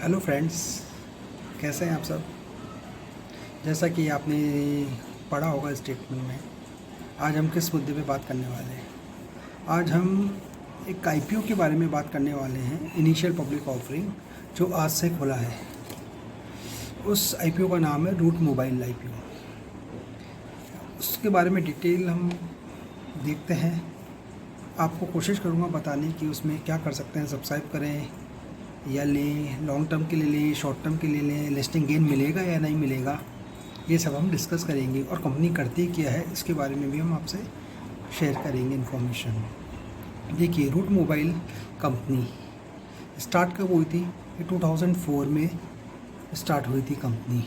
Hello friends, कैसे हैं आप सब। जैसा कि आपने पढ़ा होगा स्टेटमेंट में, आज हम किस मुद्दे पे बात करने वाले हैं। आज हम एक आईपीओ के बारे में बात करने वाले हैं, इनिशियल पब्लिक ऑफरिंग, जो आज से खुला है। उस आईपीओ का नाम है रूट मोबाइल आईपीओ। उसके बारे में डिटेल हम देखते हैं। आपको कोशिश करूँगा बताने की उसमें क्या कर सकते हैं। सब्सक्राइब करें या लें, लॉन्ग टर्म के लिए लें, शॉर्ट टर्म के लिए लें, लिस्टिंग गेन मिलेगा या नहीं मिलेगा, ये सब हम डिस्कस करेंगे। और कंपनी करती क्या है इसके बारे में भी हम आपसे शेयर करेंगे इन्फॉर्मेशन। देखिए, रूट मोबाइल कंपनी स्टार्ट कब हुई थी? ये 2004 में स्टार्ट हुई थी कंपनी।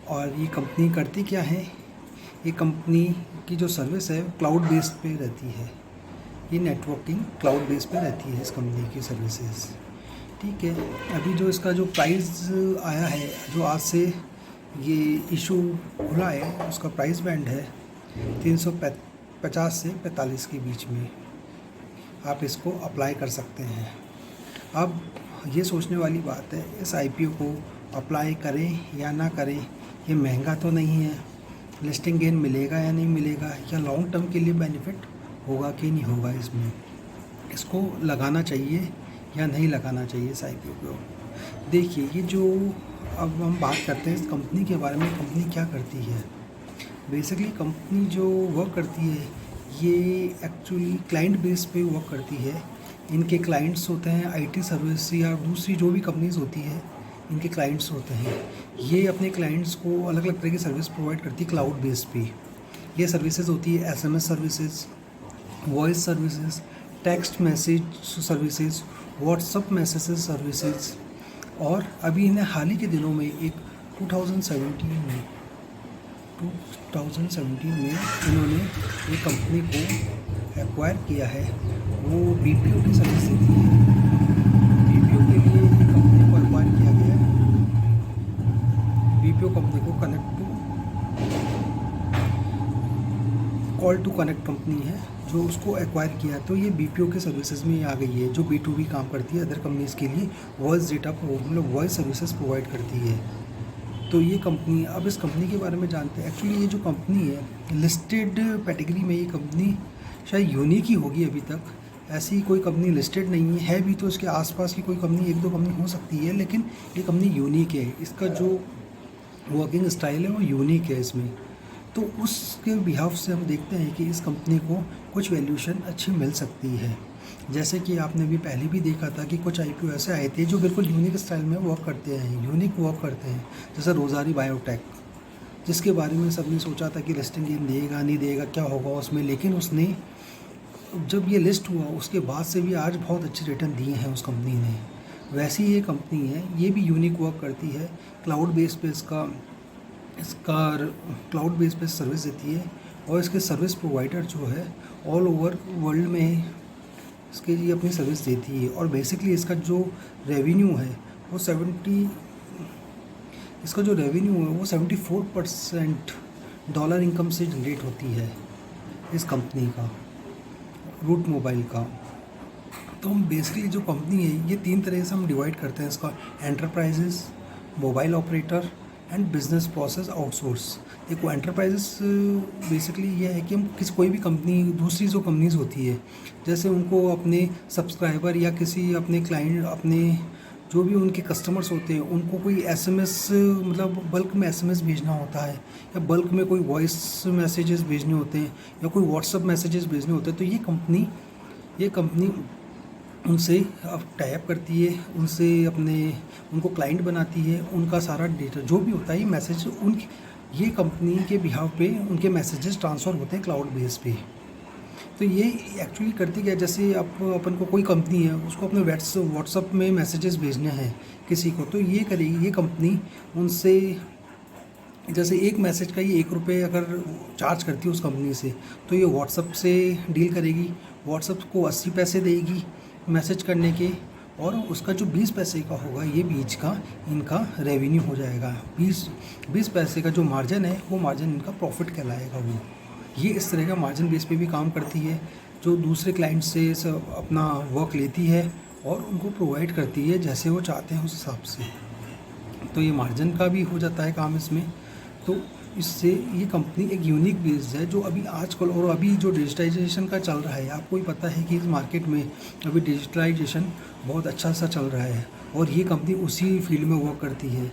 और ये कंपनी करती क्या है? ये कंपनी की जो सर्विस है क्लाउड बेस्ड पे रहती है। ये नेटवर्किंग क्लाउड बेस पे रहती है इस कंपनी की सर्विसेज। ठीक है, अभी जो इसका जो प्राइस आया है, जो आज से ये इशू खुला है, उसका प्राइस बैंड है 350 से 45 के बीच में। आप इसको अप्लाई कर सकते हैं। अब ये सोचने वाली बात है, इस आईपीओ को अप्लाई करें या ना करें। ये महंगा तो नहीं है, लिस्टिंग गेन मिलेगा या नहीं मिलेगा, या लॉन्ग टर्म के लिए बेनिफिट होगा कि नहीं होगा, इसमें इसको लगाना चाहिए या नहीं लगाना चाहिए इस आईपीओ को। देखिए, ये जो अब हम बात करते हैं इस कंपनी के बारे में, कंपनी क्या करती है। बेसिकली कंपनी जो वर्क करती है, ये एक्चुअली क्लाइंट बेस पे वर्क करती है। इनके क्लाइंट्स होते हैं आईटी सर्विस या दूसरी जो भी कंपनीज होती है, इनके क्लाइंट्स होते हैं। ये अपने क्लाइंट्स को अलग अलग तरह की सर्विस प्रोवाइड करती है क्लाउड बेस पे। ये सर्विसेज होती है SMS services, voice services, text message services, WhatsApp messages services. और अभी इन्हें हाल ही के दिनों में एक 2017 में इन्होंने एक कंपनी को एक्वायर किया है। वो बीपीओ की सर्विस देती है। बीपीओ के लिए ये कंपनी को एक्वायर किया गया है। बीपीओ कंपनी को कॉल टू कनेक्ट कंपनी है जो उसको एक्वायर किया। तो ये बीपीओ के सर्विसेज में आ गई है, जो B2B काम करती है अदर कंपनीज के लिए वॉइस डेटा मतलब वॉइस सर्विसेज प्रोवाइड करती है। तो ये कंपनी, अब इस कंपनी के बारे में जानते हैं। एक्चुअली ये जो कंपनी है लिस्टेड कैटेगरी में, ये कंपनी शायद यूनिक ही होगी। अभी तक ऐसी कोई कंपनी लिस्टेड नहीं है भी तो इसके आसपास की कोई कंपनी, एक दो कंपनी हो सकती है, लेकिन ये कंपनी यूनिक है। इसका जो वर्किंग स्टाइल है वो यूनिक है इसमें। तो उसके बिहाफ से हम देखते हैं कि इस कंपनी को कुछ वैल्यूशन अच्छी मिल सकती है। जैसे कि आपने भी पहले भी देखा था कि कुछ आईपीओ ऐसे आए थे जो बिल्कुल यूनिक स्टाइल में वर्क करते हैं, यूनिक वर्क करते हैं। जैसे रोज़ारी बायोटेक, जिसके बारे में सबने सोचा था कि लिस्टिंग गेन देगा नहीं देगा, क्या होगा उसमें, लेकिन उसने जब ये लिस्ट हुआ उसके बाद से भी आज बहुत अच्छे रिटर्न दिए हैं उस कंपनी ने। वैसी ये कंपनी है, ये भी यूनिक वर्क करती है। क्लाउड बेस पे इसका क्लाउड बेस पे सर्विस देती है। और इसके सर्विस प्रोवाइडर जो है ऑल ओवर वर्ल्ड में इसके लिए अपनी सर्विस देती है। और बेसिकली इसका जो रेवेन्यू है वो 74% डॉलर इनकम से जनरेट होती है इस कंपनी का, रूट मोबाइल का। तो हम बेसिकली जो कंपनी है ये 3 तरह से हम डिवाइड करते हैं इसका: enterprises, mobile operator and business process outsource. देखो, एंटरप्राइजेस बेसिकली ये है कि हम कोई भी कंपनी, दूसरी जो कंपनीज़ होती है, जैसे उनको अपने सब्सक्राइबर या किसी अपने क्लाइंट, अपने जो भी उनके कस्टमर्स होते हैं, उनको कोई एसएमएस, मतलब बल्क में एसएमएस भेजना होता है, या बल्क में कोई वॉइस मैसेजेस भेजने होते हैं, या कोई व्हाट्सअप मैसेजेस भेजने होते हैं, तो ये कंपनी उनसे टाइप करती है, उनको क्लाइंट बनाती है। उनका सारा डेटा जो भी होता है, ये मैसेज ये कंपनी के बिहाव पे उनके मैसेजेस ट्रांसफ़र होते हैं क्लाउड बेस पे। तो ये एक्चुअली करती क्या है, जैसे अपन को कोई कंपनी है, उसको अपने व्हाट्सअप में मैसेजेस भेजने हैं किसी को, तो ये करेगी ये कंपनी उनसे, जैसे एक मैसेज का ये 1 रुपये अगर चार्ज करती है उस कंपनी से, तो ये व्हाट्सअप से डील करेगी, व्हाट्सअप को 80 पैसे देगी मैसेज करने के, और उसका जो 20 पैसे का होगा, ये बीच का इनका रेवेन्यू हो जाएगा। 20 पैसे का जो मार्जिन है, वो मार्जिन इनका प्रॉफिट कहलाएगा। वो ये इस तरह का मार्जिन बेस पे भी काम करती है, जो दूसरे क्लाइंट से अपना वर्क लेती है और उनको प्रोवाइड करती है जैसे वो चाहते हैं उस हिसाब से। तो ये मार्जिन का भी हो जाता है काम इसमें। तो इससे ये कंपनी एक यूनिक बेस्ड है जो अभी आजकल और अभी जो डिजिटाइजेशन का चल रहा है, आपको ही पता है कि इस मार्केट में अभी डिजिटलाइजेशन बहुत अच्छा सा चल रहा है और ये कंपनी उसी फील्ड में वर्क करती है।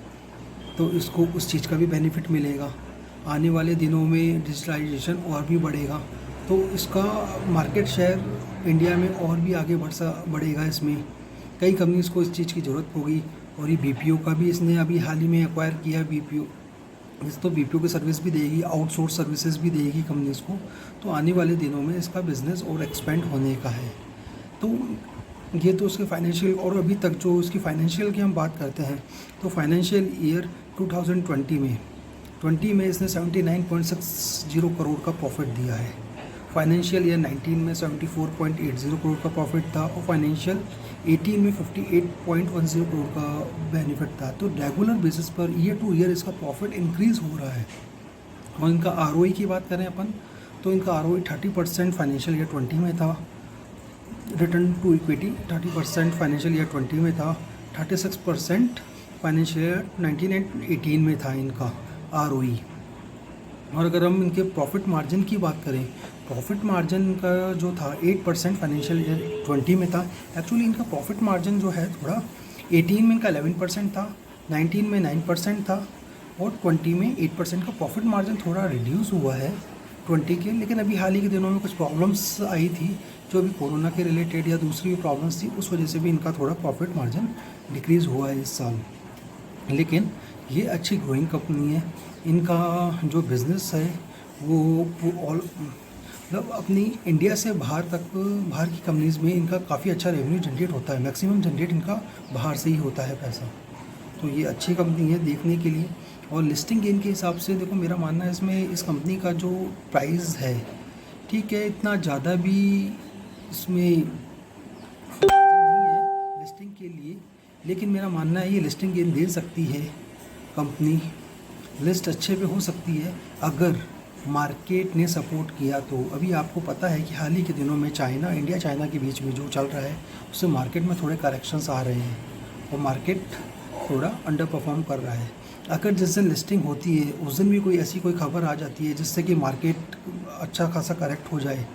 तो इसको उस चीज़ का भी बेनिफिट मिलेगा। आने वाले दिनों में डिजिटलाइजेशन और भी बढ़ेगा तो इसका मार्केट शेयर इंडिया में और भी आगे बढ़ेगा। इसमें कई कंपनीज़ को इस चीज़ की ज़रूरत होगी और ये बीपीओ का भी इसने अभी हाल ही में एक्वायर किया बीपीओ। इस तो बीपीओ की सर्विस भी देगी, आउटसोर्स सर्विसेज भी देगी कंपनीज़ को। तो आने वाले दिनों में इसका बिज़नेस और एक्सपेंड होने का है। तो ये तो उसके फाइनेंशियल, और अभी तक जो इसकी फाइनेंशियल की हम बात करते हैं तो फाइनेंशियल ईयर 2020 में इसने 79.60 करोड़ का प्रॉफिट दिया है। फाइनेंशियल ईयर 19 में 74.80 करोड़ का प्रॉफिट था और फाइनेंशियल 18 में 58.10 करोड़ का बेनिफिट था। तो regular basis per year two year इसका प्रॉफिट इंक्रीज़ हो रहा है। और इनका आरओई की बात करें अपन तो इनका आरओई 30% फाइनेंशियल ईयर 20 में था, return to equity 30% financial year 20 में था, 36% फाइनेंशियल ईयर 19 एंड 18 में था इनका आरओई। और अगर हम इनके प्रॉफिट मार्जिन की बात करें, प्रॉफिट मार्जिन का जो था 8% फाइनेंशियल ईयर 20 में था। एक्चुअली इनका प्रॉफिट मार्जिन जो है थोड़ा 18 में इनका 11% था, 19 में 9% था और 20 में 8% का प्रॉफिट मार्जिन थोड़ा रिड्यूस हुआ है 20 के। लेकिन अभी हाल ही के दिनों में कुछ प्रॉब्लम्स आई थी जो अभी कोरोना के रिलेटेड या दूसरी प्रॉब्लम्स थी, उस वजह से भी इनका थोड़ा प्रॉफिट मार्जिन डिक्रीज़ हुआ है इस साल। लेकिन ये अच्छी ग्रोइंग कंपनी है। इनका जो बिज़नेस है वो ऑल मतलब अपनी इंडिया से बाहर तक, बाहर की कंपनीज़ में इनका काफ़ी अच्छा रेवेन्यू जनरेट होता है। मैक्सिमम जनरेट इनका बाहर से ही होता है पैसा। तो ये अच्छी कंपनी है देखने के लिए। और लिस्टिंग गेन के हिसाब से देखो, मेरा मानना है इसमें इस कंपनी का जो प्राइस है, ठीक है, इतना ज़्यादा भी इसमें नहीं है लिस्टिंग के लिए, लेकिन मेरा मानना है ये लिस्टिंग गेन दे सकती है कंपनी। लिस्ट अच्छे पे हो सकती है अगर मार्केट ने सपोर्ट किया तो। अभी आपको पता है कि हाल ही के दिनों में इंडिया चाइना के बीच में जो चल रहा है उससे मार्केट में थोड़े करेक्शंस आ रहे हैं और मार्केट थोड़ा अंडर परफॉर्म कर रहा है। अगर जिस दिन लिस्टिंग होती है उस दिन भी कोई ऐसी कोई खबर आ जाती है जिससे कि मार्केट अच्छा खासा करेक्ट हो जाए,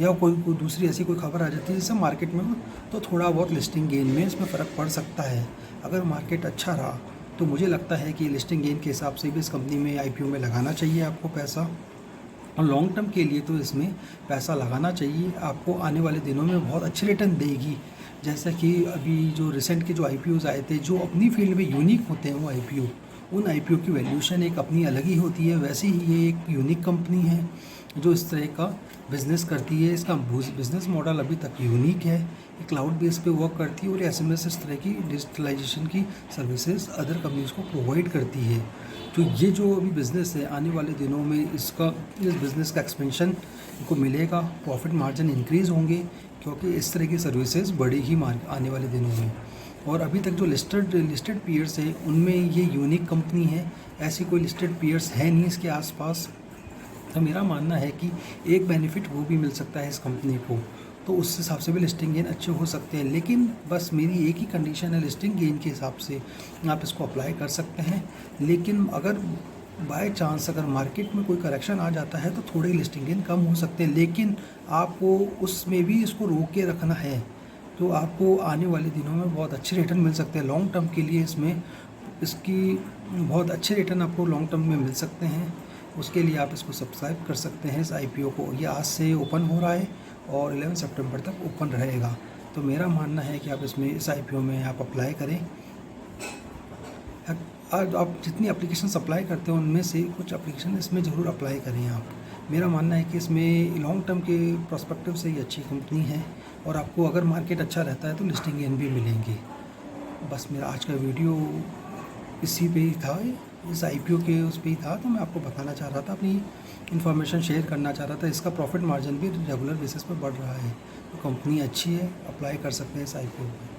या कोई दूसरी ऐसी कोई खबर आ जाती है जिससे मार्केट में तो थोड़ा बहुत लिस्टिंग गेन में इसमें फ़र्क पड़ सकता है। अगर मार्केट अच्छा रहा तो मुझे लगता है कि लिस्टिंग गेन के हिसाब से भी इस कंपनी में आईपीओ में लगाना चाहिए आपको पैसा। और लॉन्ग टर्म के लिए तो इसमें पैसा लगाना चाहिए। आपको आने वाले दिनों में बहुत अच्छे रिटर्न देगी। जैसा कि अभी जो रिसेंट के जो आईपीओज़ आए थे जो अपनी फील्ड में यूनिक होते हैं, वो आईपीओ, उन आईपीओ की वैल्यूएशन एक अपनी अलग ही होती है। वैसे ही ये एक यूनिक कंपनी है जो इस तरह का बिज़नेस करती है। इसका बिज़नेस मॉडल अभी तक यूनिक है। ये क्लाउड बेस पे वर्क करती है और एसएमएस इस तरह की डिजिटलाइजेशन की सर्विसेज अदर कंपनीज़ को प्रोवाइड करती है। तो ये जो अभी बिज़नेस है, आने वाले दिनों में इस बिज़नेस का एक्सपेंशन इनको मिलेगा, प्रॉफिट मार्जिन इंक्रीज़ होंगे क्योंकि इस तरह की सर्विसेज बढ़ेगी आने वाले दिनों में। और अभी तक जो लिस्टेड पीयर्स है उनमें ये यूनिक कंपनी है। ऐसी कोई लिस्टेड पीयर्स है नहीं इसके आसपास। तो मेरा मानना है कि एक बेनिफिट वो भी मिल सकता है इस कंपनी को, तो उस हिसाब से भी लिस्टिंग गेन अच्छे हो सकते हैं। लेकिन बस मेरी एक ही कंडीशन है, लिस्टिंग गेन के हिसाब से आप इसको अप्लाई कर सकते हैं। लेकिन अगर बाय चांस अगर मार्केट में कोई करेक्शन आ जाता है तो थोड़े लिस्टिंग गेन कम हो सकते हैं, लेकिन आपको उसमें भी इसको रोक के रखना है। तो आपको आने वाले दिनों में बहुत अच्छे रिटर्न मिल सकते हैं। लॉन्ग टर्म के लिए इसमें इसकी बहुत अच्छे रिटर्न आपको लॉन्ग टर्म में मिल सकते हैं। उसके लिए आप इसको सब्सक्राइब कर सकते हैं इस आईपीओ को। ये आज से ओपन हो रहा है और 11 सितंबर तक ओपन रहेगा। तो मेरा मानना है कि आप इस आईपीओ में आप अप्लाई करें। आज आप जितनी एप्लीकेशन अप्लाई करते हो उनमें से कुछ एप्लीकेशन इसमें ज़रूर अप्लाई करें आप। मेरा मानना है कि इसमें लॉन्ग टर्म के पर्सपेक्टिव से ये अच्छी कंपनी है और आपको अगर मार्केट अच्छा रहता है तो लिस्टिंग गेन भी मिलेंगे। बस मेरा आज का वीडियो इसी पे ही था, इस आईपीओ के उस पे ही था। तो मैं आपको बताना चाह रहा था, अपनी इन्फॉर्मेशन शेयर करना चाह रहा था। इसका प्रॉफिट मार्जिन भी रेगुलर बेसिस पर बढ़ रहा है। तो कंपनी अच्छी है, अप्लाई कर सकते हैं इस आईपीओ पे।